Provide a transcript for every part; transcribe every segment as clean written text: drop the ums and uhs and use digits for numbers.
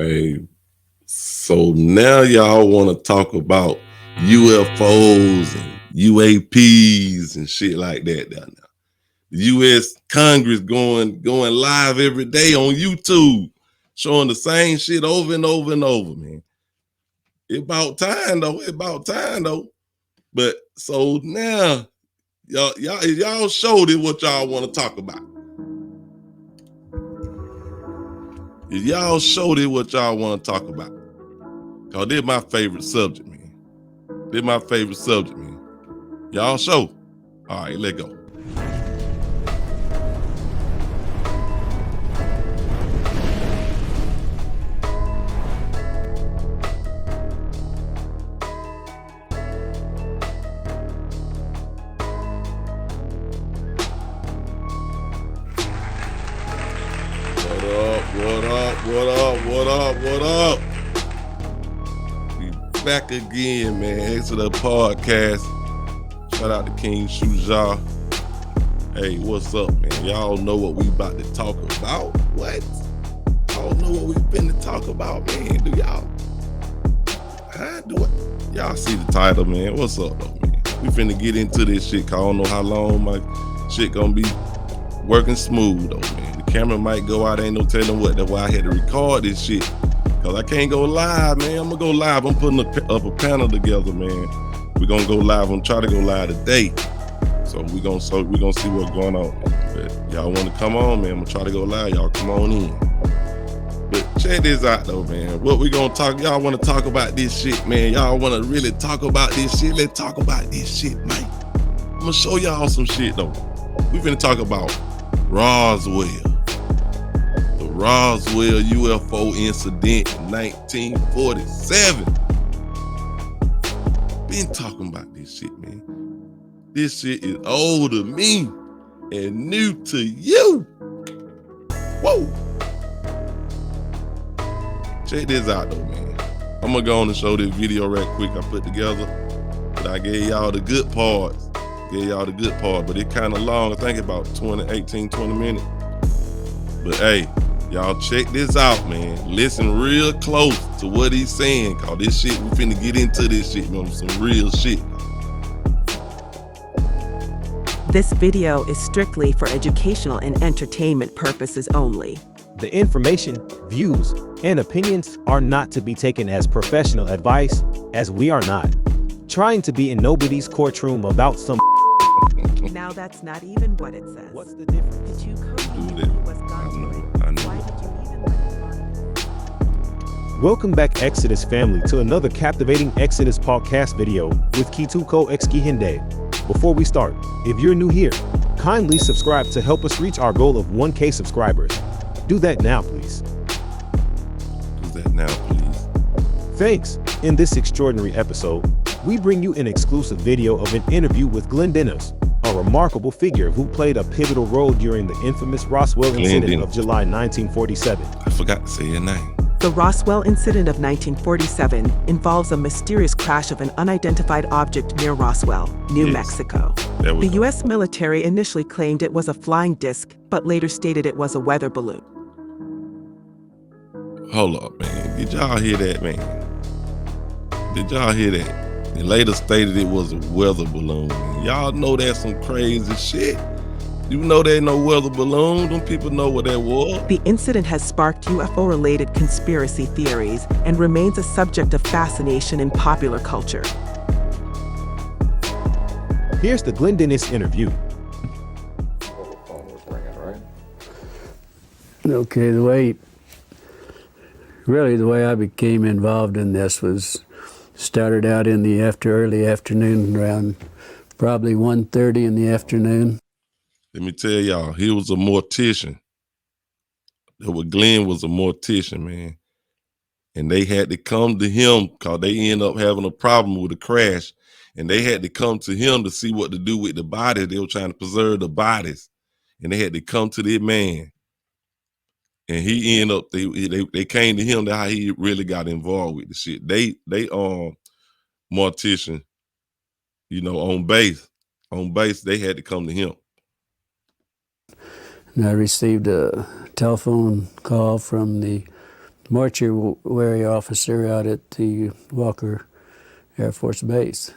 Hey, so now y'all want to talk about UFOs and UAPs and shit like that down there. The U.S. Congress going live every day on YouTube, showing the same shit over and over and over, man. It about time though. But so now y'all showed it what y'all want to talk about. If y'all showed it what y'all want to talk about. Cause this my favorite subject, man. Y'all show. All right, let go. What up? We back again, man. ExitUs Podcast. Shout out to King Shuja. Hey, what's up, man? Y'all know what we about to talk about? What? Y'all know what we finna talk about, man? Do y'all? How do it? Y'all see the title, man. What's up, though, man? We finna get into this shit, cause I don't know how long my shit gonna be working smooth, though, man. The camera might go out, ain't no telling what. That's why I had to record this shit. Cause I can't go live, man. I'm gonna go live. I'm putting up a panel together, man. We're gonna go live. I'm trying to go live today. So we're gonna see what's going on. But y'all wanna come on, man? I'm gonna try to go live. Y'all come on in. But check this out though, man. What we gonna talk? Y'all wanna talk about this shit, man? Y'all wanna really talk about this shit? Let's talk about this shit, man. I'm gonna show y'all some shit though. We finna talk about Roswell. The Roswell UFO incident in 1947. Been talking about this shit, man. This shit is old to me and new to you. Whoa. Check this out though, man. I'm gonna go on and show this video right quick I put together. But I gave y'all the good parts. But it kind of long. I think about 20 minutes. But hey, y'all check this out, man. Listen real close to what he's saying. Cause this shit, we finna get into this shit, man. Some real shit. This video is strictly for educational and entertainment purposes only. The information, views, and opinions are not to be taken as professional advice, as we are not trying to be in nobody's courtroom about some. Now that's not even what it says. What's the difference? Did you code it was God's way? I know. Why did you even let it run? Welcome back, ExitUs family, to another captivating ExitUs Podcast video with Kituko Exkihinde. Before we start, if you're new here, kindly subscribe to help us reach our goal of 1K subscribers. Do that now, please. Thanks. In this extraordinary episode, we bring you an exclusive video of an interview with Glenn Dennis, a remarkable figure who played a pivotal role during the infamous Roswell Incident of July 1947. I forgot to say your name. The Roswell Incident of 1947 involves a mysterious crash of an unidentified object near Roswell, New Mexico. The U.S. military initially claimed it was a flying disc, but later stated it was a weather balloon. Hold up, man. Did y'all hear that, man? They later stated it was a weather balloon. Man. Y'all know that's some crazy shit. You know there ain't no weather balloon. Them people know what that was. The incident has sparked UFO-related conspiracy theories and remains a subject of fascination in popular culture. Here's the Glenn Dennis interview. Okay, the way I became involved in this was started out in the early afternoon, around probably 1:30 in the afternoon. Let me tell y'all, he was a mortician. Glenn was a mortician, man. And they had to come to him because they ended up having a problem with the crash. And they had to come to him to see what to do with the bodies. They were trying to preserve the bodies. And they had to come to their man. And he ended up, they came to him. That's how he really got involved with the shit. They mortician, you know, on base, they had to come to him. And I received a telephone call from the mortuary officer out at the Walker Air Force Base,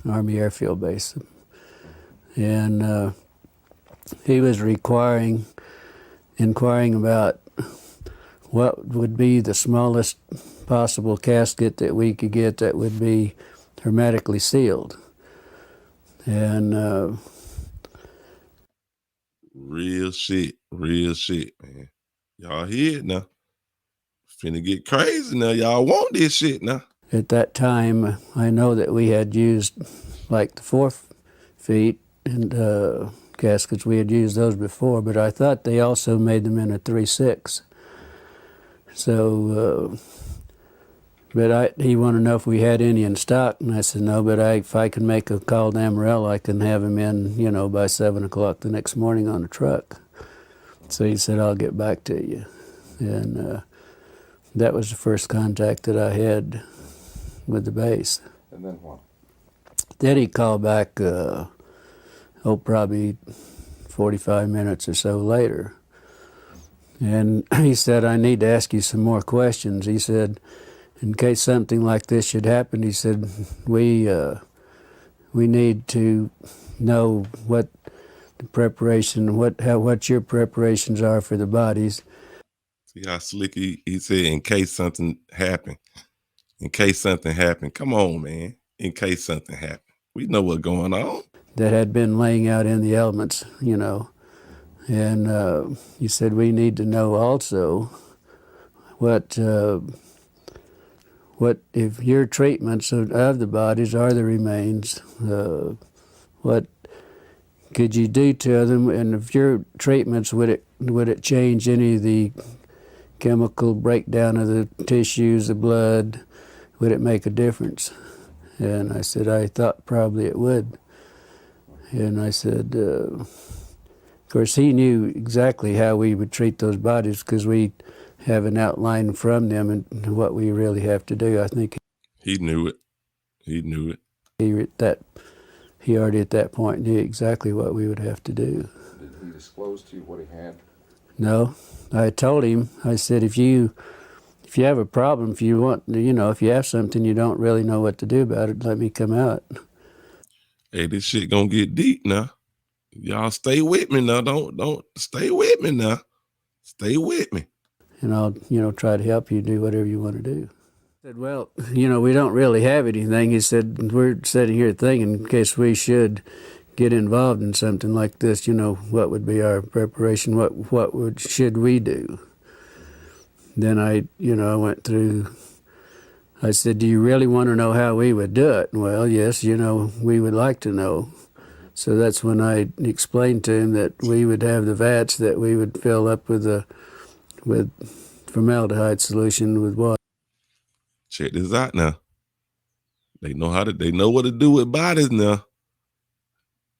Army Airfield Base. And he was inquiring about what would be the smallest possible casket that we could get that would be hermetically sealed. And real shit, man. Y'all hear it now. Finna get crazy now. Y'all want this shit now. At that time, I know that we had used like the 4 feet and caskets. We had used those before, but I thought they also made them in a 3/6. So, but he wanted to know if we had any in stock, and I said no. But if I can make a call to Amarillo, I can have him in, by 7 o'clock the next morning on a truck. So he said, I'll get back to you, and that was the first contact that I had with the base. And then what? Then he called back, probably 45 minutes or so later. And he said, I need to ask you some more questions. He said, in case something like this should happen, he said, we need to know what the preparation, what your preparations are for the bodies. See how slick he said, in case something happened. In case something happened. Come on, man. In case something happened. We know what's going on. That had been laying out in the elements, And he said, we need to know also what if your treatments of the bodies are the remains, what could you do to them, and if your treatments, would it change any of the chemical breakdown of the tissues, the blood? Would it make a difference? And I said, I thought probably it would. And I said, of course, he knew exactly how we would treat those bodies because we have an outline from them and what we really have to do. I think he knew it. He knew it. He already at that point knew exactly what we would have to do. Did he disclose to you what he had? No, I told him. I said, if you have a problem, if you want, if you have something you don't really know what to do about it, let me come out. Hey, this shit gonna get deep now. Y'all stay with me now. Don't stay with me now. Stay with me. And I'll, try to help you do whatever you want to do. I said, well, we don't really have anything. He said, we're sitting here thinking in case we should get involved in something like this, what would be our preparation? What should we do? Then I went through. I said, do you really want to know how we would do it? Well, yes, we would like to know. So that's when I explained to him that we would have the vats that we would fill up with formaldehyde solution with water. Check this out now. They know what to do with bodies now.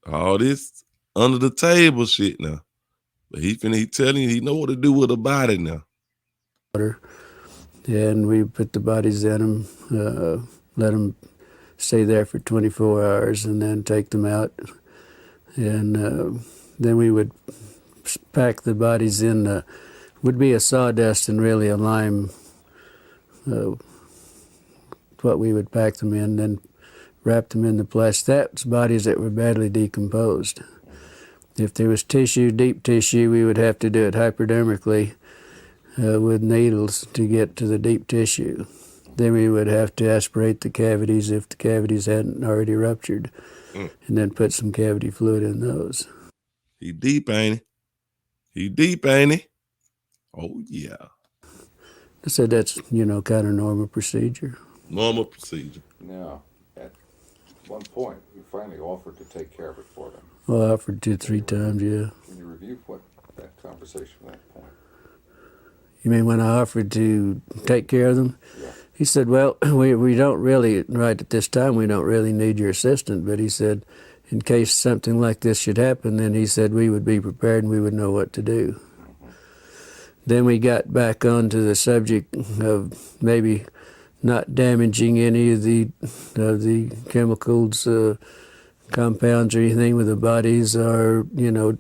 All this under the table shit now. But he telling you he know what to do with a body now. And we put the bodies in them, let them stay there for 24 hours and then take them out. And then we would pack the bodies in, would be a sawdust and really a lime, what we would pack them in, then wrap them in the plastic. That's bodies that were badly decomposed. If there was tissue, deep tissue, we would have to do it hypodermically with needles to get to the deep tissue. Then we would have to aspirate the cavities if the cavities hadn't already ruptured, and then put some cavity fluid in those. He deep, ain't he? Oh, yeah. I said that's, kind of normal procedure. Normal procedure. Now, at one point, you finally offered to take care of it for them. Well, I offered 2-3 times, yeah. Can you review what that conversation at that point? You mean when I offered to take care of them? Yeah. He said, well, we don't really, right at this time, we don't really need your assistant. But he said, in case something like this should happen, then he said we would be prepared and we would know what to do. Mm-hmm. Then we got back onto the subject of maybe not damaging any of the chemicals, compounds or anything with the bodies or,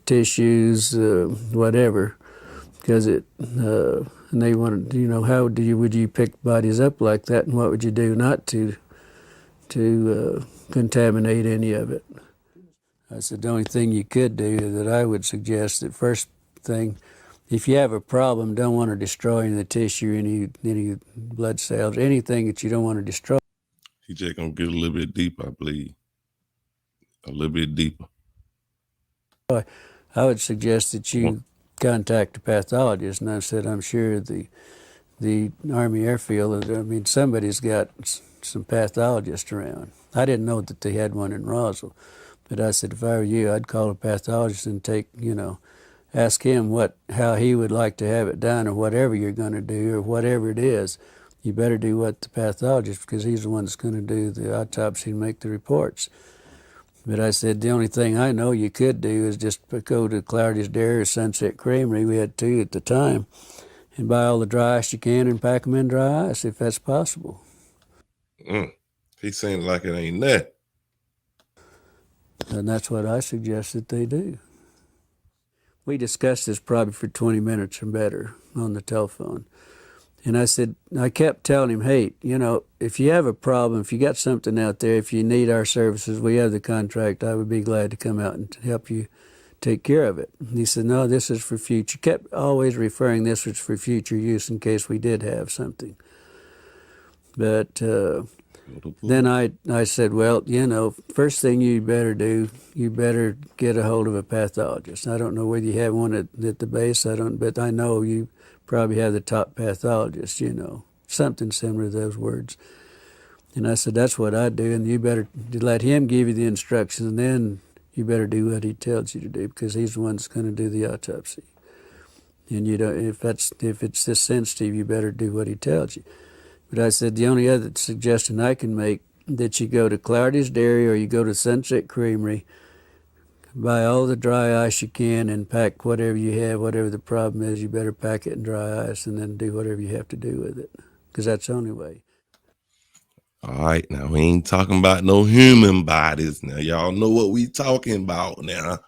tissues, whatever. because and they wanted, how would you pick bodies up like that, and what would you do not to contaminate any of it? I said the only thing you could do that I would suggest, that first thing, if you have a problem, don't want to destroy any of the tissue, any blood cells, anything that you don't want to destroy. He just gonna get a little bit deeper, I believe. A little bit deeper. I would suggest that you contact a pathologist, and I said I'm sure the Army Airfield, somebody's got some pathologists around. I didn't know that they had one in Roswell, but I said if I were you, I'd call a pathologist and ask him how he would like to have it done, or whatever you're going to do, or whatever it is. You better do what the pathologist, because he's the one that's going to do the autopsy and make the reports. But I said the only thing I know you could do is just go to Clardy's Dairy or Sunset Creamery, we had 2 at the time, and buy all the dry ice you can and pack them in dry ice, if that's possible. He's saying it like it ain't that. And that's what I suggest that they do. We discussed this probably for 20 minutes or better on the telephone. And I kept telling him, hey, if you have a problem, if you got something out there, if you need our services, we have the contract, I would be glad to come out and help you take care of it. And he said, no, this is for future. Kept always referring this was for future use in case we did have something. But then I said, well, first thing you better do, you better get a hold of a pathologist. I don't know whether you have one at the base, but I know you probably have the top pathologist, something similar to those words. And I said, that's what I do, and you better let him give you the instructions, and then you better do what he tells you to do, because he's the one that's going to do the autopsy. And if it's this sensitive, you better do what he tells you. But I said the only other suggestion I can make, that you go to Clardy's Dairy or you go to Sunset Creamery, buy all the dry ice you can and pack whatever you have, whatever the problem is, you better pack it in dry ice and then do whatever you have to do with it, because that's the only way. All right, now we ain't talking about no human bodies. Now y'all know what we talking about now.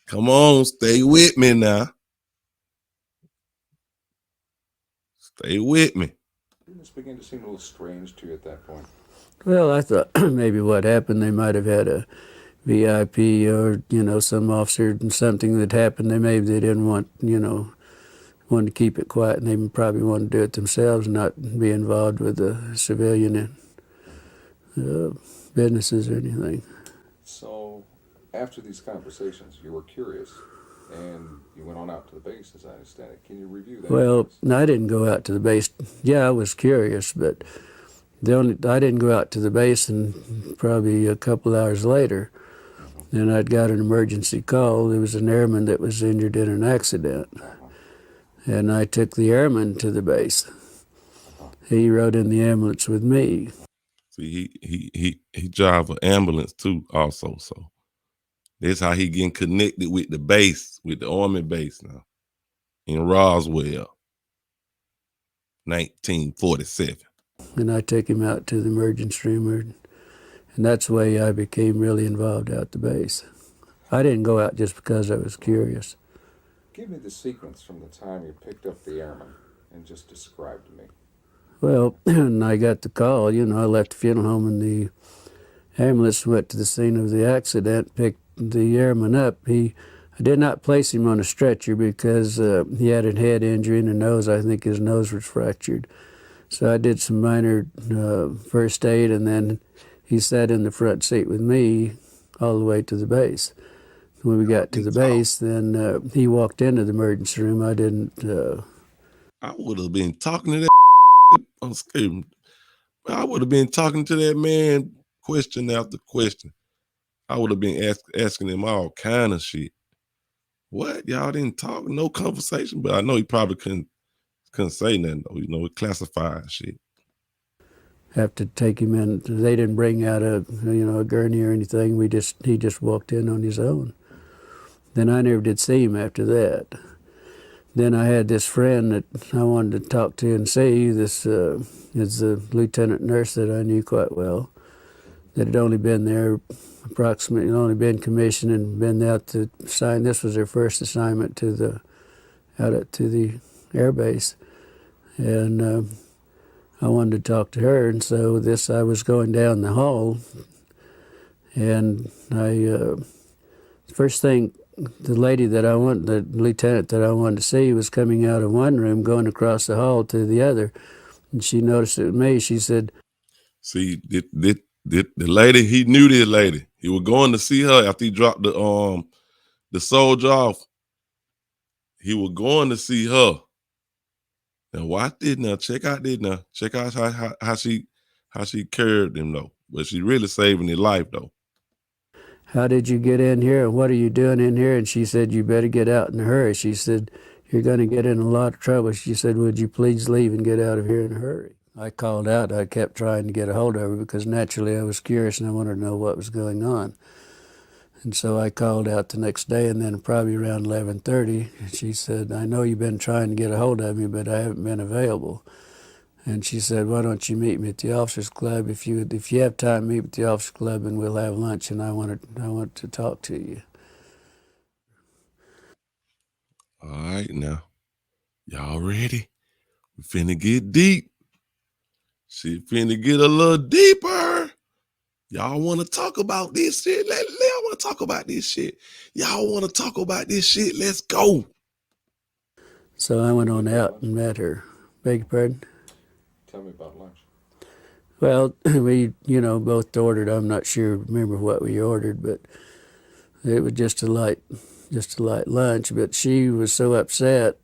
Come on, stay with me now. Stay with me. Didn't this begin to seem a little strange to you at that point? Well, I thought maybe what happened, they might have had a VIP or, some officer and something that happened. They didn't want, wanted to keep it quiet, and they probably wanted to do it themselves, not be involved with the civilian businesses or anything. So after these conversations, you were curious, and you went on out to the base, as I understand it. Can you review that? Well, no, I didn't go out to the base. Yeah, I was curious, but I didn't go out to the base, and probably a couple hours later, and I'd got an emergency call. There was an airman that was injured in an accident, and I took the airman to the base. He rode in the ambulance with me. See, he drive an ambulance too, also. So that's how he getting connected with the base, with the Army base now in Roswell, 1947. And I took him out to the emergency room, and that's the way I became really involved out the base. I didn't go out just because I was curious. Give me the sequence from the time you picked up the airman and just describe to me. Well, when I got the call, I left the funeral home in the ambulance, went to the scene of the accident, picked the airman up. I did not place him on a stretcher because he had a head injury in the nose. I think his nose was fractured. So I did some minor first aid, and then he sat in the front seat with me all the way to the base. When we got to the base, then he walked into the emergency room. I didn't... I would have been talking to that... I would have been talking to that man question after question. I would have been asking him all kind of shit. What? Y'all didn't talk? No conversation? But I know he probably couldn't say nothing, though. It classified shit. Have to take him in. They didn't bring out a gurney or anything. He just walked in on his own. Then I never did see him after that. Then I had this friend that I wanted to talk to and see. This is a lieutenant nurse that I knew quite well, that had only been there only been commissioned and been out to sign. This was her first assignment to the to the air base, and I wanted to talk to her. And so I was going down the hall, and first thing, the lieutenant that I wanted to see was coming out of one room, going across the hall to the other, and she noticed it was me. She said, "See, the lady, he knew this lady. He was going to see her after he dropped the soldier off. He was going to see her. Now watch this now. Check out this now. Check out how she curved him though. But she really saving his life though. "How did you get in here, and what are you doing in here?" And she said, "You better get out in a hurry." She said, "You're going to get in a lot of trouble." She said, "Would you please leave and get out of here in a hurry?" I called out. I kept trying to get a hold of her because naturally I was curious and I wanted to know what was going on. And so I called out the next day, and then probably around 11:30, she said, "I know you've been trying to get a hold of me, but I haven't been available." And she said, "Why don't you meet me at the officers club? If you have time, meet at the officers club, and we'll have lunch. And I want to talk to you." All right, now, y'all ready? We finna get deep. She finna get a little deeper. Y'all want to talk about this shit? Y'all want to talk about this shit? Y'all want to talk about this shit? Let's go. So I went on out and met her. Beg your pardon? Tell me about lunch. Well, we, both ordered. I'm not sure, remember what we ordered, but it was just a light lunch. But she was so upset.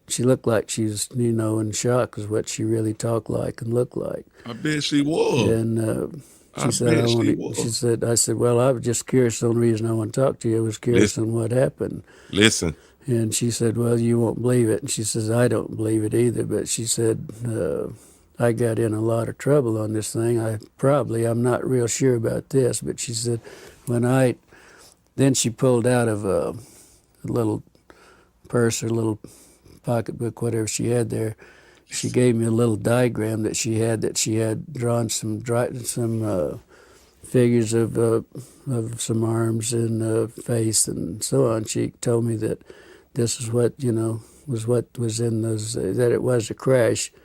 She looked like she was, in shock, is what she really talked like and looked like. I bet she was. And she said, I said, "Well, I was just curious. The only reason I want to talk to you was curious on what happened." Listen. And she said, "Well, you won't believe it." And she says, "I don't believe it either." But she said, "I got in a lot of trouble on this thing. I'm not real sure about this." But she said, then she pulled out of a little purse or little pocketbook, whatever she had there. She gave me a little diagram that she had drawn some figures of some arms and face and so on. She told me that this is what was in those, that it was a crash. It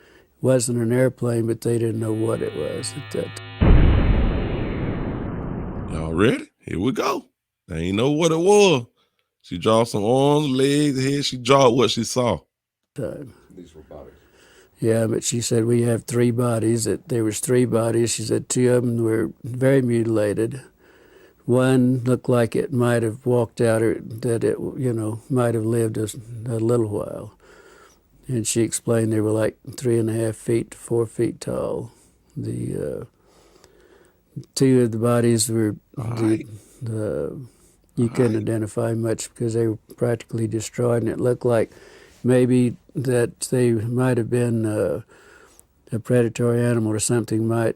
wasn't an airplane, but they didn't know what it was at that time. Y'all ready? Here we go. They ain't know what it was. She draw some arms, legs, head. She draw what she saw. These were bodies. Yeah, but she said we have three bodies. There was three bodies. She said two of them were very mutilated. One looked like it might have walked out, or that it might have lived a little while. And she explained they were like 3.5 feet to 4 feet tall. The two of the bodies were you couldn't identify much because they were practically destroyed, and it looked like maybe that they might have been a predatory animal or something might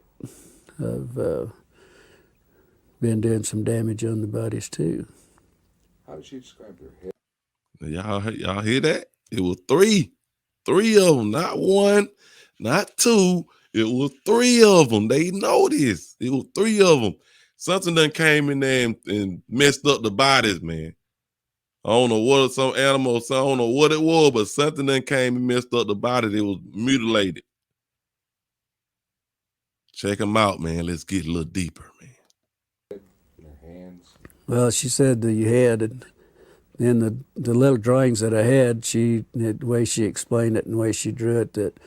have been doing some damage on the bodies too. How did she describe their head? Y'all hear that? It was three of them, not one, not two. It was three of them. They know this. It was three of them. Something done came in there and messed up the bodies, man. I don't know what some animal, I don't know what it was, but something done came and messed up the body. It was mutilated. Check them out, man. Let's get a little deeper, man. Their hands. Well, she said the head, and in the little drawings that I had, the way she explained it and the way she drew it, that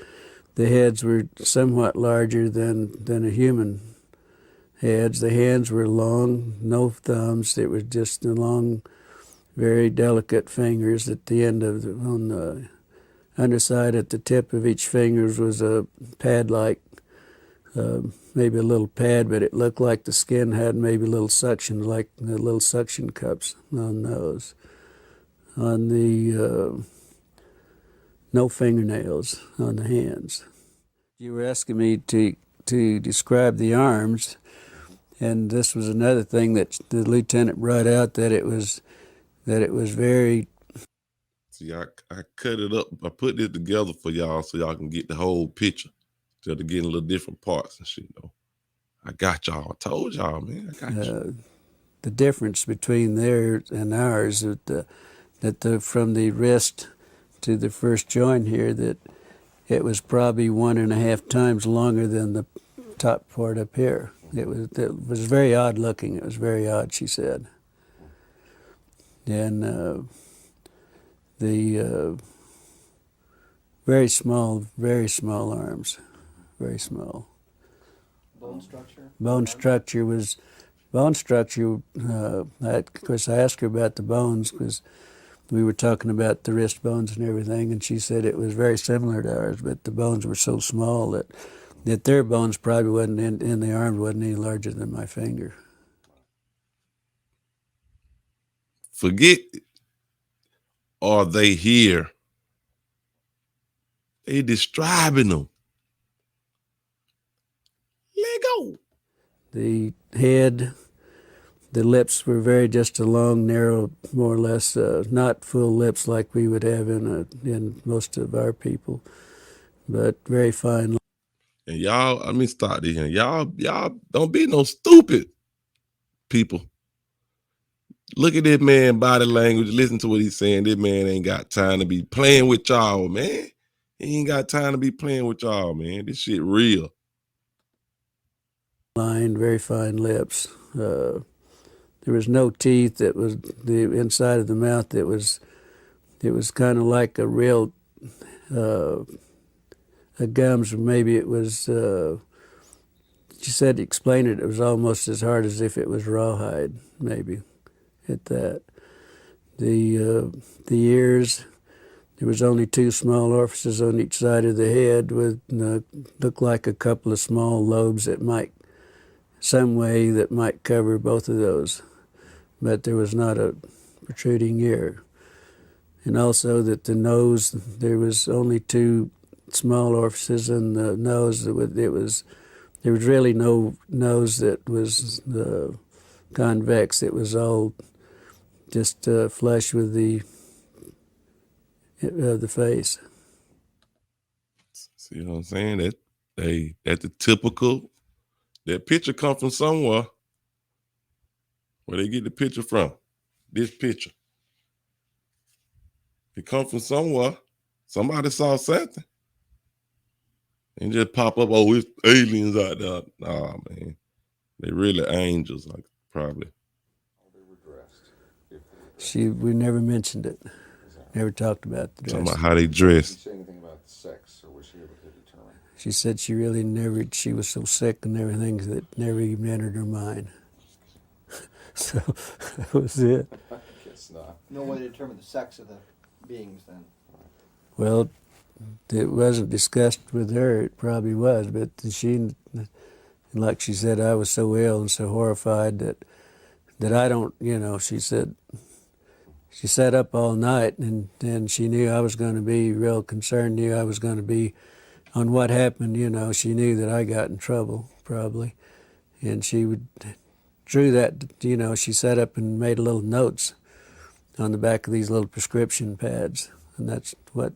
the heads were somewhat larger than a human heads. The hands were long, no thumbs. It was just the long, very delicate fingers at the end on the underside at the tip of each fingers was a pad-like, maybe a little pad, but it looked like the skin had maybe little suction, like the little suction cups on those. On the, no fingernails on the hands. You were asking me to describe the arms, and this was another thing that the lieutenant brought out, that it was very. See, I cut it up. I put it together for y'all so y'all can get the whole picture. Instead of getting little different parts and shit, though. I got y'all. I told y'all, man. I got you. The difference between theirs and ours, the that from the wrist to the first joint here, that it was probably 1.5 times longer than the top part up here. It was very odd looking. It was very odd, she said. And the very small arms, very small. Bone structure? Bone structure, of course I asked her about the bones because we were talking about the wrist bones and everything, and she said it was very similar to ours, but the bones were so small that their bones probably wasn't in the arms wasn't any larger than my finger. Forget, are they here? They describing them. Let go. The head, the lips were just a long, narrow, more or less, not full lips like we would have in most of our people, but very fine. And y'all, let me start this here. Y'all don't be no stupid people. Look at this man body language. Listen to what he's saying. This man ain't got time to be playing with y'all, man. He ain't got time to be playing with y'all, man. This shit real. Line, very fine lips. There was no teeth. That was the inside of the mouth. It was kind of like a real a gums. Maybe it was. She said to explain it. It was almost as hard as if it was rawhide. Maybe at that. The ears. There was only 2 small orifices on each side of the head with looked like a couple of small lobes that might cover both of those, but there was not a protruding ear. And also that the nose, there was only 2 small orifices in the nose. There was really no nose that was convex. It was all just flush with the face. See what I'm saying? That's the typical. That picture come from somewhere. Where they get the picture from? This picture. It come from somewhere. Somebody saw something. And just pop up, oh, it's aliens out there. Nah, man. They really angels, like, probably. They were dressed. We never mentioned it. Never talked about the dress. Talking about how they dressed. Did she say anything about sex, or was she able to determine? She said she really never, she was so sick and everything that never even entered her mind. So that was it. I guess not. No way to determine the sex of the beings then. Well, it wasn't discussed with her. It probably was, but she, like she said, I was so ill and so horrified that I don't, she said, she sat up all night and she knew I was going to be real concerned, knew I was going to be on what happened, she knew that I got in trouble, probably. And she drew that, she sat up and made little notes on the back of these little prescription pads. And that's what,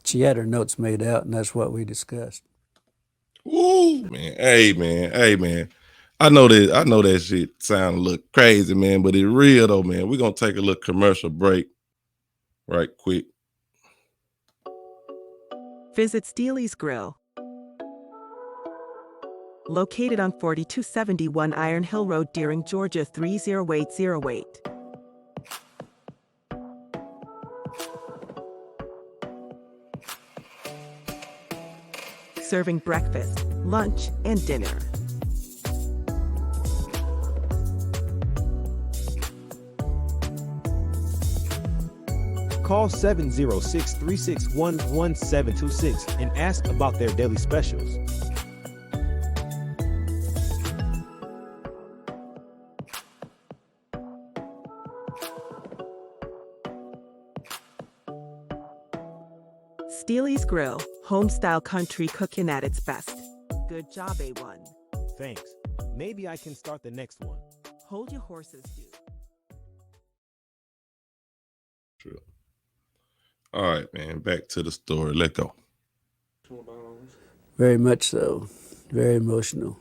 she had her notes made out, and that's what we discussed. Ooh, man. Hey, man. I know that shit sound a little crazy, man, but it's real though, man. We're gonna take a little commercial break right quick. Visit Steely's Grill. Located on 4271 Iron Hill Road, Deering, Georgia 30808. Serving breakfast, lunch, and dinner. Call 706-361-1726 and ask about their daily specials. Steely's Grill, home-style country cooking at its best. Good job, A1. Thanks. Maybe I can start the next one. Hold your horses, dude. True. All right, man. Back to the story. Let go. Very much so. Very emotional.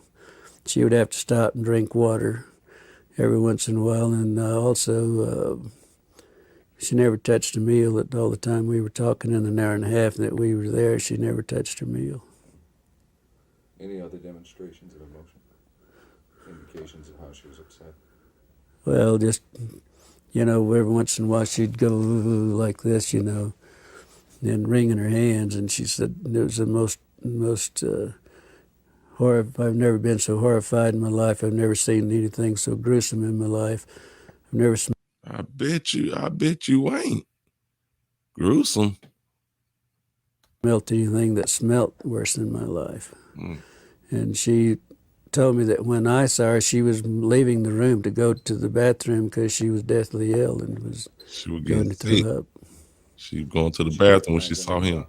She would have to stop and drink water every once in a while, and also She never touched a meal all the time we were talking in an hour and a half that we were there. She never touched her meal. Any other demonstrations of emotion? Indications of how she was upset? Well, just, every once in a while she'd go like this, and wringing her hands. And she said it was the most I've never been so horrified in my life. I've never seen anything so gruesome in my life. I've never I bet you ain't. Gruesome. smelt anything that smelt worse than my life. And she told me that when I saw her, she was leaving the room to go to the bathroom because she was deathly ill and was going to throw up. She was going to the bathroom when she saw him.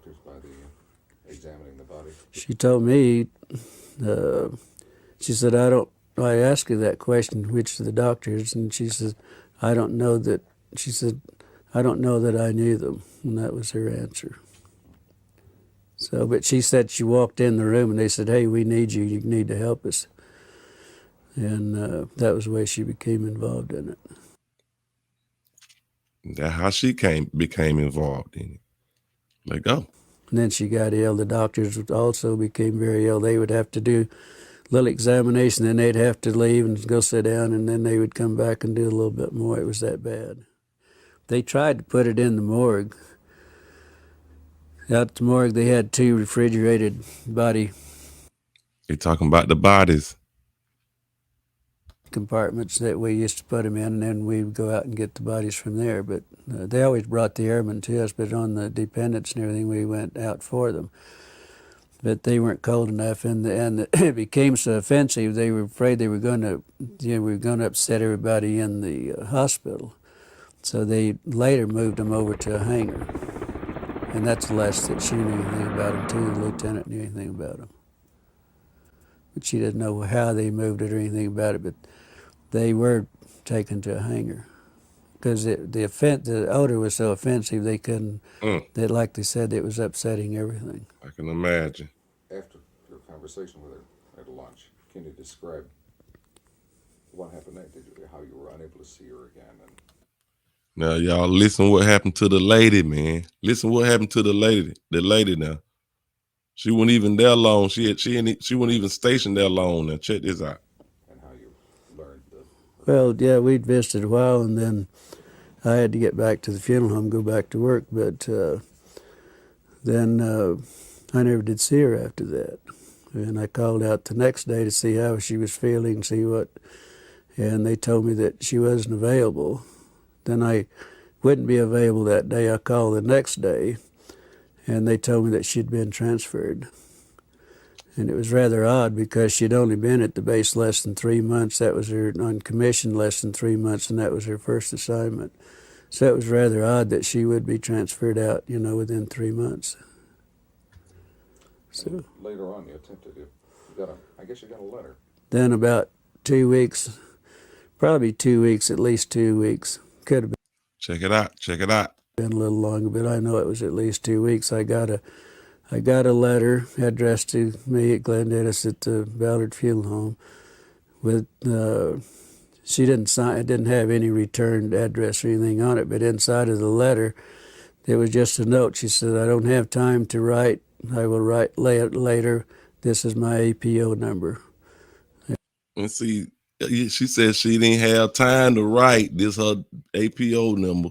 Examining the body. She told me, she said, I asked her that question, which of the doctors, and she said, I don't know that I knew them, and that was her answer. So, but she said she walked in the room and they said, hey, we need you, you need to help us. And that was the way she became involved in it. That's how she became involved in it. Let go. And then she got ill. The doctors also became very ill. They would have to do a little examination, then they'd have to leave and go sit down, and then they would come back and do a little bit more. It was that bad. They tried to put it in the morgue. Out at the morgue, they had 2 refrigerated body You're talking about the bodies. compartments that we used to put them in, and then we would go out and get the bodies from there. But they always brought the airmen to us, but on the dependents and everything, we went out for them. But they weren't cold enough, and it became so offensive. They were afraid they were going to, upset everybody in the hospital. So they later moved them over to a hangar, and that's the last that she knew anything about them too. The lieutenant knew anything about them, but she didn't know how they moved it or anything about it. But they were taken to a hangar because the odor was so offensive they couldn't. That, like they said, it was upsetting everything. I can imagine. After your conversation with her at lunch, can you describe what happened next? How you were unable to see her again? And now, y'all, listen what happened to the lady, man. Listen what happened to the lady. The lady now. She wasn't even there long. She wasn't even stationed there long. Now, check this out. and how you learned Well, yeah, we'd visited a while, and then I had to get back to the funeral home, go back to work. But then I never did see her after that. And I called out the next day to see how she was feeling, and they told me that she wasn't available. Then I wouldn't be available that day. I called the next day, and they told me that she'd been transferred. And it was rather odd because she'd only been at the base less than 3 months. That was her on commission less than 3 months, and that was her first assignment. So it was rather odd that she would be transferred out, within 3 months. So later on, you attempted it. I guess you got a letter. Then about 2 weeks, probably 2 weeks, at least 2 weeks. Could have Check it out. been a little longer, but I know it was at least 2 weeks. I got a letter addressed to me at Glendennis at the Ballard Funeral Home. With she didn't sign. It didn't have any returned address or anything on it, but inside of the letter, there was just a note. She said, "I don't have time to write. I will write later. This is my APO number." And see, she said she didn't have time to write this her APO number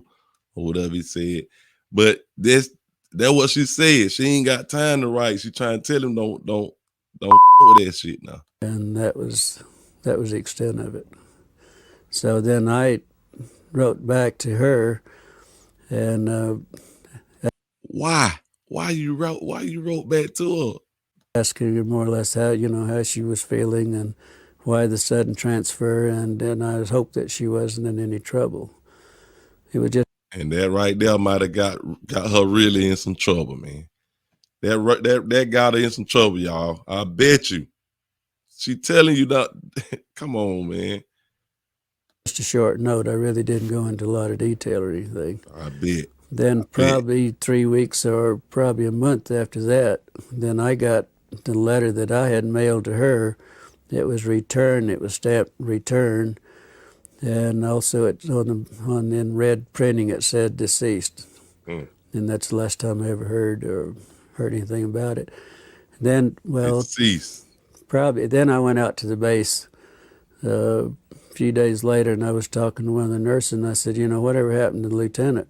or whatever he said. But that's what she said. She ain't got time to write. She trying to tell him don't with that shit now. And that was the extent of it. So then I wrote back to her, and why you wrote back to her? Asking her more or less how she was feeling and why the sudden transfer, and then I hoped that she wasn't in any trouble. It was just. And that right there might have got her really in some trouble, man. That got her in some trouble, y'all. I bet you. She telling you that. Come on, man. Just a short note. I really didn't go into a lot of detail or anything. I bet. Then probably 3 weeks or probably a month after that, then I got the letter that I had mailed to her. It was returned. It was stamped return. And also it's in red printing it said deceased. And that's the last time I ever heard anything about it. Then, well, deceased. Probably. Then I went out to the base a few days later, and I was talking to one of the nurses, and I said, whatever happened to the lieutenant?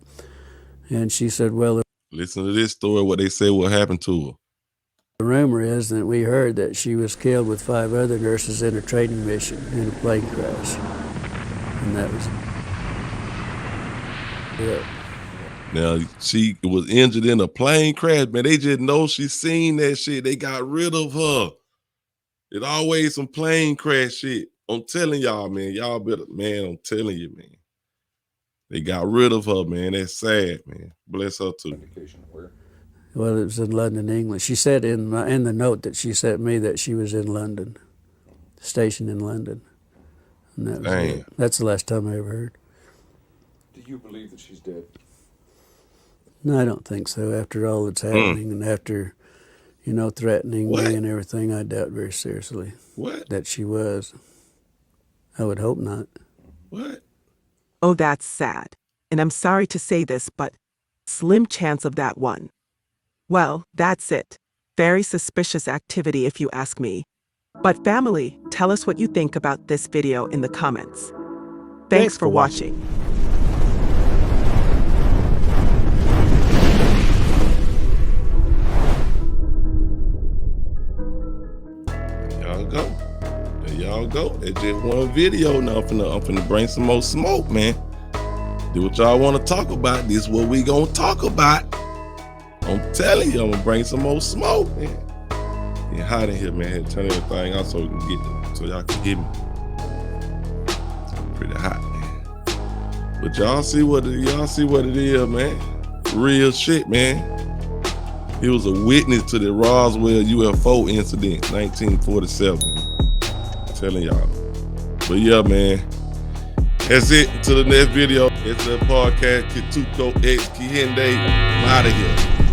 And she said, well, listen to this story, what they say what happened to her. The rumor is that we heard that she was killed with 5 other nurses in a training mission in a plane crash. And that was it. Now, she was injured in a plane crash, man. They just know she seen that shit. They got rid of her. It's always some plane crash shit. I'm telling y'all, man. Y'all better, man, I'm telling you, man. They got rid of her, man. That's sad, man. Bless her too. Well, it was in London, England. She said in the note that she sent me that she was in London, stationed in London. And that was it. That's the last time I ever heard. Do you believe that she's dead? No, I don't think so. After all that's happening and after, threatening me and everything, I doubt very seriously that she was. I would hope not. What? Oh, that's sad. And I'm sorry to say this, but slim chance of that one. Well, that's it. Very suspicious activity if you ask me. But family, tell us what you think about this video in the comments. Thanks for watching. There y'all go. It's just one video now. I'm finna bring some more smoke, man. Do what y'all want to talk about. This is what we gonna talk about. I'm telling you, I'm gonna bring some more smoke, man. It's hot in here, man. Turn everything off so we can get so y'all can hear me. It's pretty hot, man. But y'all see what it is, man. Real shit, man. He was a witness to the Roswell UFO incident, 1947. I'm telling y'all. But yeah, man. That's it. Until the next video. ExitUs Podcast. Kituko X Kihende. I'm out of here.